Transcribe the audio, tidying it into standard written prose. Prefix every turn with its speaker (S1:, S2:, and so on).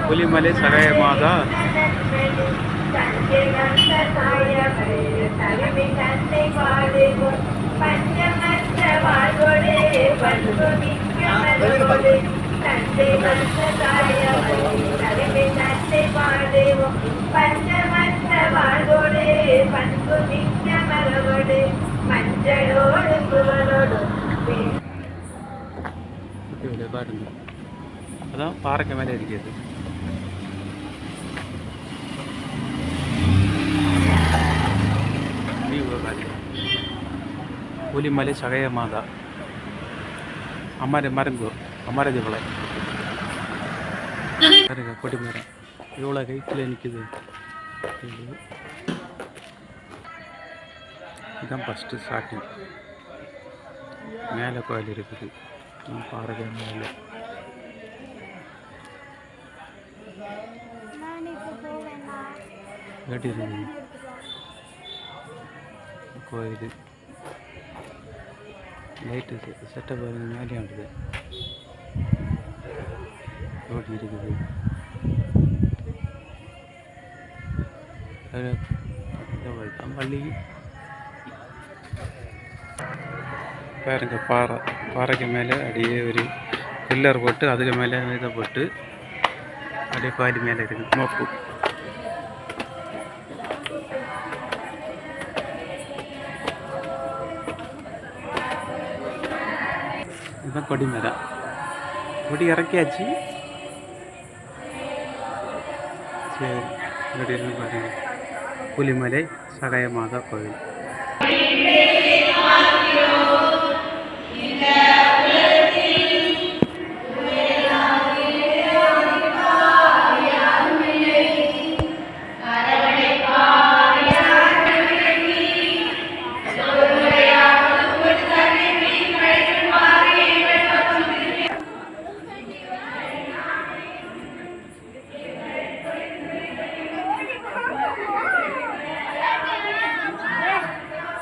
S1: புலிமலை சகாய மாதா பாருங்க, அதான் பாறைக்கு மேலே இருக்கிறது. புலிமலை சகாய மாதா மருங்கூர் அமரதி விளை பாருங்க, கொடி மரம் இவ்வளோ ஹைட்டில் நிற்குது. இதுதான் ஃபஸ்ட்டு ஸ்டார்டிங். மேலே கோயில் இருக்குது, பாருங்க மேலே. கட்டி இருக்குது கோயில். லைட்டு செட்டப் மேலே வந்துது, ரோடு இருக்குது. பள்ளி பாருங்க, பாறைக்கு மேலே அப்படியே ஒரு பில்லர் போட்டு அதுக்கு மேலே இதை போட்டு அப்படியே கோயில் மேலே இருக்குது மோப்பு. இதுதான் கொடி மரம். கொடி இறக்கியாச்சு. சரி, பாருங்க, புலிமலை சகாய மாதா கோவில்.